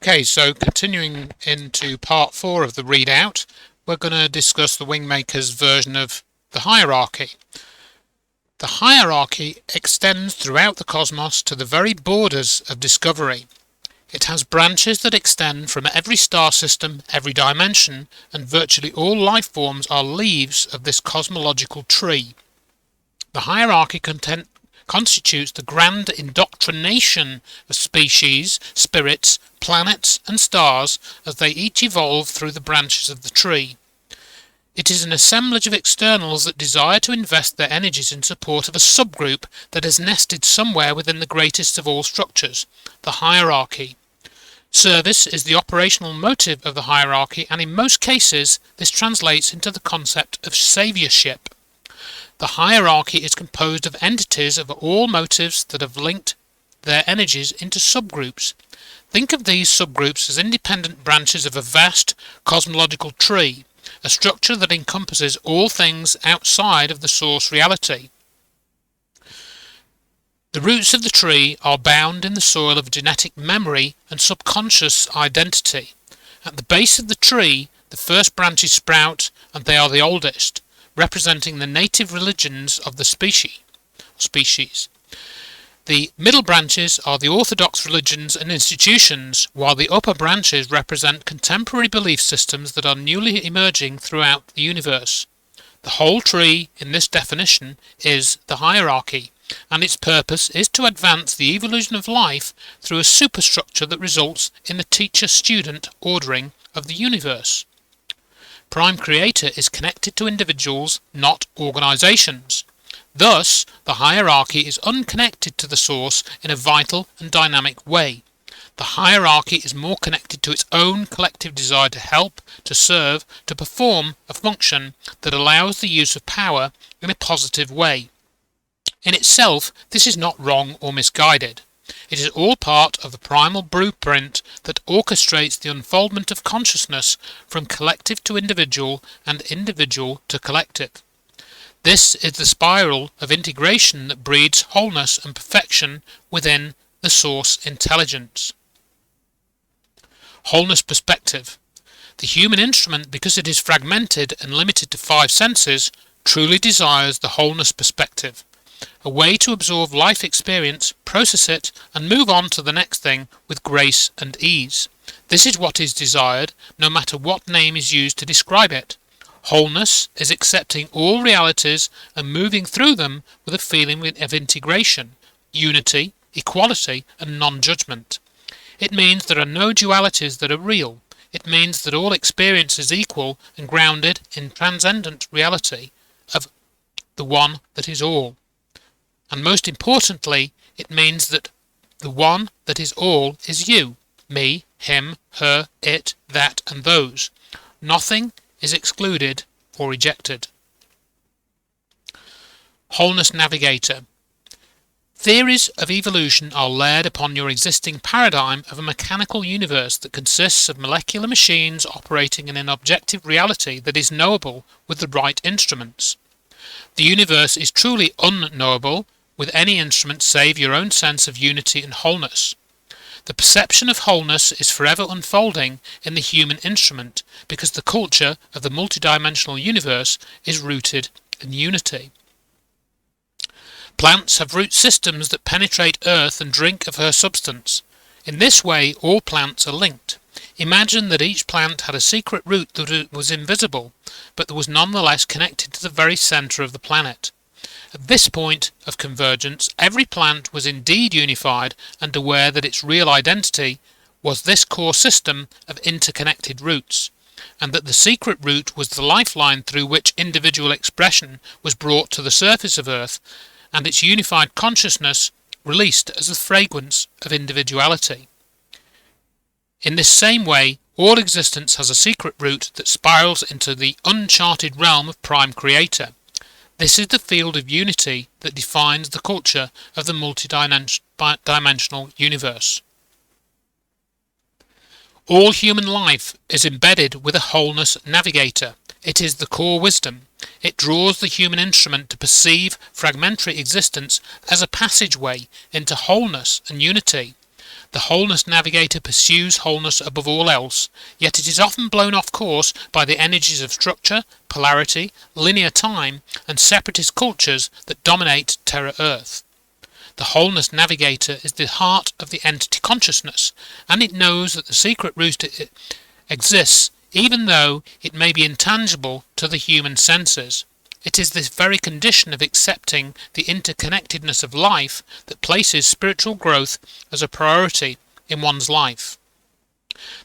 Okay, so continuing into part 4 of the readout, we're going to discuss the Wingmakers version of the hierarchy. The hierarchy extends throughout the cosmos to the very borders of discovery. It has branches that extend from every star system, every dimension, and virtually all life forms are leaves of this cosmological tree. The hierarchy constitutes the grand indoctrination of species, spirits, planets and stars as they each evolve through the branches of the tree. It is an assemblage of externals that desire to invest their energies in support of a subgroup that is nested somewhere within the greatest of all structures, the hierarchy. Service is the operational motive of the hierarchy, and in most cases this translates into the concept of saviourship. The hierarchy is composed of entities of all motives that have linked their energies into subgroups. Think of these subgroups as independent branches of a vast cosmological tree, a structure that encompasses all things outside of the source reality. The roots of the tree are bound in the soil of genetic memory and subconscious identity. At the base of the tree, the first branches sprout, and they are the oldest, representing the native religions of the species. The middle branches are the orthodox religions and institutions, while the upper branches represent contemporary belief systems that are newly emerging throughout the universe. The whole tree, in this definition, is the hierarchy, and its purpose is to advance the evolution of life through a superstructure that results in the teacher-student ordering of the universe. Prime Creator is connected to individuals, not organizations. Thus, the hierarchy is unconnected to the source in a vital and dynamic way. The hierarchy is more connected to its own collective desire to help, to serve, to perform a function that allows the use of power in a positive way. In itself, this is not wrong or misguided. It is all part of the primal blueprint that orchestrates the unfoldment of consciousness from collective to individual and individual to collective. This is the spiral of integration that breeds wholeness and perfection within the source intelligence. Wholeness perspective. The human instrument, because it is fragmented and limited to 5 senses, truly desires the wholeness perspective. A way to absorb life experience, process it, and move on to the next thing with grace and ease. This is what is desired, no matter what name is used to describe it. Wholeness is accepting all realities and moving through them with a feeling of integration, unity, equality, and non-judgment. It means there are no dualities that are real. It means that all experience is equal and grounded in transcendent reality of the one that is all. And most importantly, it means that the one that is all is you, me, him, her, it, that, and those. Nothing is excluded or rejected. Wholeness Navigator. Theories of evolution are layered upon your existing paradigm of a mechanical universe that consists of molecular machines operating in an objective reality that is knowable with the right instruments. The universe is truly unknowable with any instrument save your own sense of unity and wholeness. The perception of wholeness is forever unfolding in the human instrument because the culture of the multidimensional universe is rooted in unity. Plants have root systems that penetrate earth and drink of her substance. In this way, all plants are linked. Imagine that each plant had a secret root that was invisible, but that was nonetheless connected to the very centre of the planet. At this point of convergence, every plant was indeed unified and aware that its real identity was this core system of interconnected roots, and that the secret root was the lifeline through which individual expression was brought to the surface of Earth, and its unified consciousness released as the fragrance of individuality. In this same way, all existence has a secret root that spirals into the uncharted realm of Prime Creator. This is the field of unity that defines the culture of the multidimensional universe. All human life is embedded with a wholeness navigator. It is the core wisdom. It draws the human instrument to perceive fragmentary existence as a passageway into wholeness and unity. The wholeness navigator pursues wholeness above all else, yet it is often blown off course by the energies of structure, polarity, linear time, and separatist cultures that dominate Terra Earth. The wholeness navigator is the heart of the entity consciousness, and it knows that the secret root exists, even though it may be intangible to the human senses. It is this very condition of accepting the interconnectedness of life that places spiritual growth as a priority in one's life.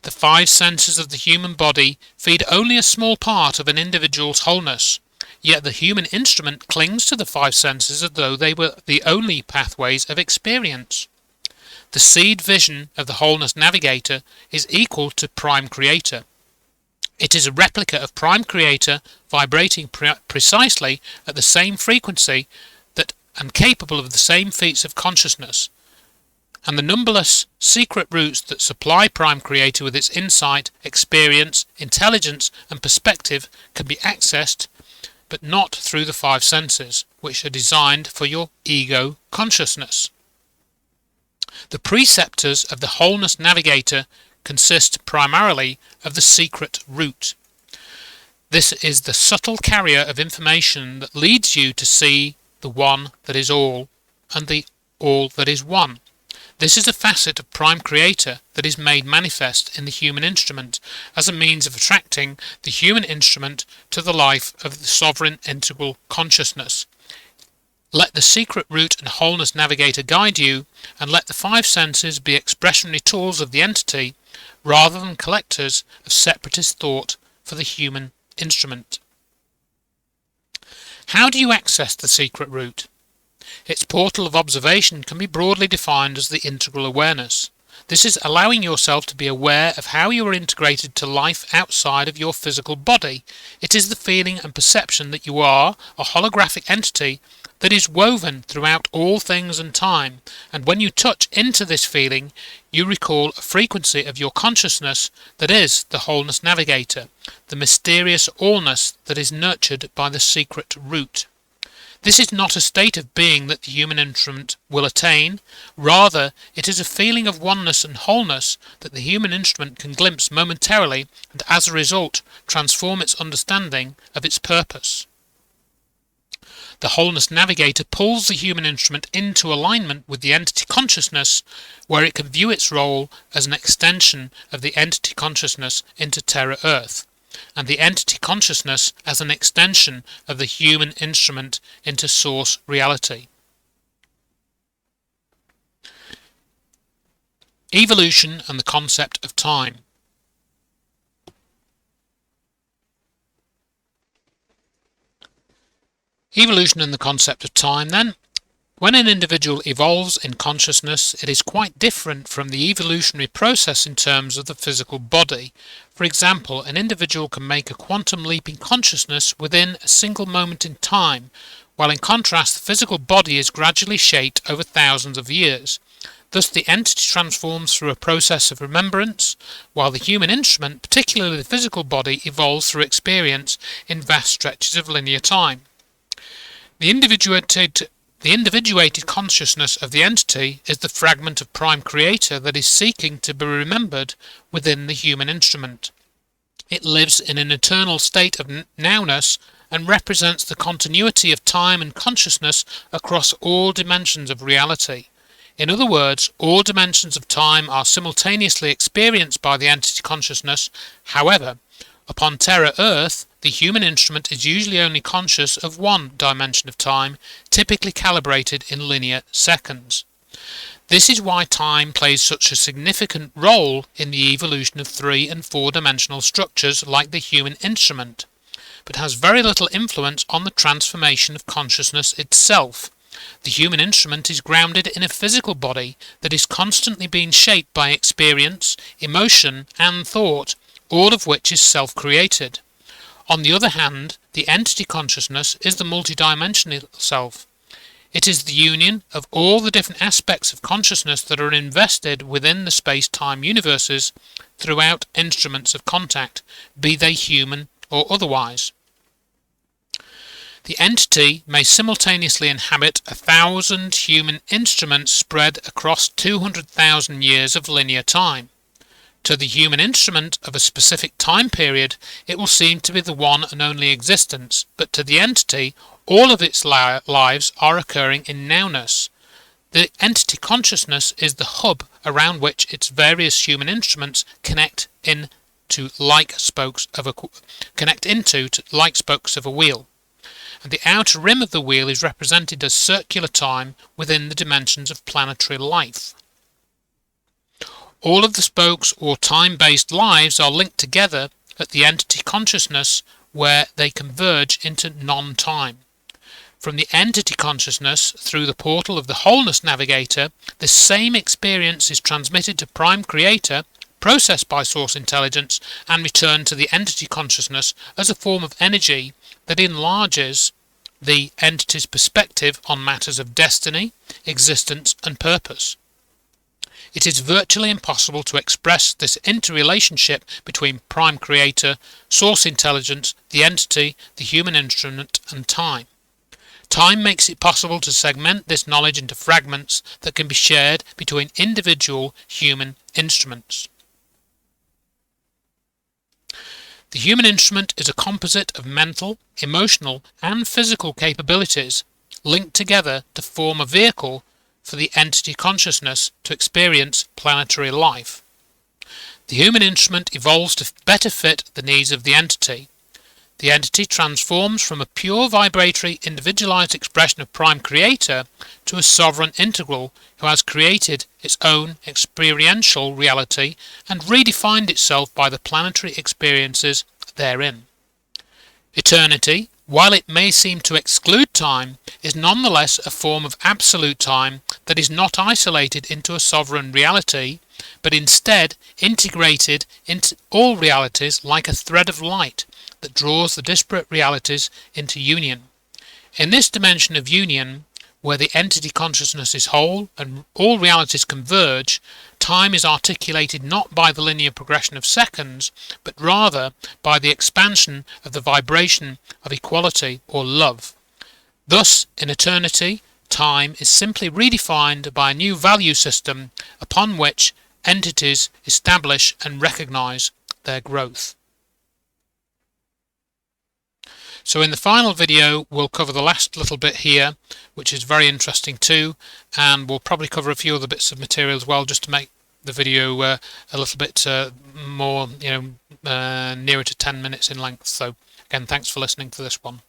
The five senses of the human body feed only a small part of an individual's wholeness, yet the human instrument clings to the five senses as though they were the only pathways of experience. The seed vision of the wholeness navigator is equal to prime creator. It is a replica of prime creator vibrating precisely at the same frequency and capable of the same feats of consciousness, and the numberless secret routes that supply prime creator with its insight, experience, intelligence and perspective can be accessed, but not through the five senses, which are designed for your ego consciousness. The preceptors of the wholeness navigator consist primarily of the secret route. This is the subtle carrier of information that leads you to see the one that is all and the all that is one. This is a facet of prime creator that is made manifest in the human instrument as a means of attracting the human instrument to the life of the sovereign integral consciousness. Let the secret route and wholeness navigator guide you, and let the five senses be expressionary tools of the entity rather than collectors of separatist thought for the human instrument. How do you access the secret route? Its portal of observation can be broadly defined as the integral awareness. This is allowing yourself to be aware of how you are integrated to life outside of your physical body. It is the feeling and perception that you are a holographic entity that is woven throughout all things and time, and when you touch into this feeling, you recall a frequency of your consciousness that is the wholeness navigator, the mysterious allness that is nurtured by the secret root. This is not a state of being that the human instrument will attain, rather it is a feeling of oneness and wholeness that the human instrument can glimpse momentarily and as a result transform its understanding of its purpose. The wholeness navigator pulls the human instrument into alignment with the entity consciousness, where it can view its role as an extension of the entity consciousness into Terra Earth, and the entity consciousness as an extension of the human instrument into source reality. Evolution and the concept of time. Evolution and the concept of time, then. When an individual evolves in consciousness, it is quite different from the evolutionary process in terms of the physical body. For example, an individual can make a quantum leap in consciousness within a single moment in time, while in contrast the physical body is gradually shaped over thousands of years. Thus the entity transforms through a process of remembrance, while the human instrument, particularly the physical body, evolves through experience in vast stretches of linear time. The individuated consciousness of the entity is the fragment of prime creator that is seeking to be remembered within the human instrument. It lives in an eternal state of nowness and represents the continuity of time and consciousness across all dimensions of reality. In other words, all dimensions of time are simultaneously experienced by the entity consciousness. However, upon Terra Earth, the human instrument is usually only conscious of one dimension of time, typically calibrated in linear seconds. This is why time plays such a significant role in the evolution of 3- and 4-dimensional structures like the human instrument, but has very little influence on the transformation of consciousness itself. The human instrument is grounded in a physical body that is constantly being shaped by experience, emotion, and thought, all of which is self-created. On the other hand, the entity consciousness is the multidimensional self. It is the union of all the different aspects of consciousness that are invested within the space-time universes throughout instruments of contact, be they human or otherwise. The entity may simultaneously inhabit 1,000 human instruments spread across 200,000 years of linear time. To the human instrument of a specific time period, it will seem to be the one and only existence, but to the entity, all of its lives are occurring in nowness. The entity consciousness is the hub around which its various human instruments connect into like spokes of a wheel, and the outer rim of the wheel is represented as circular time within the dimensions of planetary life. All of the spokes or time-based lives are linked together at the entity consciousness, where they converge into non-time. From the entity consciousness through the portal of the wholeness navigator, the same experience is transmitted to Prime Creator, processed by Source Intelligence, and returned to the entity consciousness as a form of energy that enlarges the entity's perspective on matters of destiny, existence, and purpose. It is virtually impossible to express this interrelationship between Prime Creator, Source Intelligence, the entity, the human instrument, and time. Time makes it possible to segment this knowledge into fragments that can be shared between individual human instruments. The human instrument is a composite of mental, emotional, and physical capabilities linked together to form a vehicle for the entity consciousness to experience planetary life. The human instrument evolves to better fit the needs of the entity. The entity transforms from a pure vibratory individualized expression of Prime Creator to a sovereign integral who has created its own experiential reality and redefined itself by the planetary experiences therein. Eternity, while it may seem to exclude time, is nonetheless a form of absolute time that is not isolated into a sovereign reality, but instead integrated into all realities like a thread of light that draws the disparate realities into union. In this dimension of union, where the entity consciousness is whole and all realities converge, time is articulated not by the linear progression of seconds, but rather by the expansion of the vibration of equality or love. Thus, in eternity, time is simply redefined by a new value system upon which entities establish and recognize their growth. So in the final video we'll cover the last little bit here, which is very interesting too, and we'll probably cover a few other bits of material as well, just to make the video a little bit more nearer to 10 minutes in length. So again, thanks for listening to this one.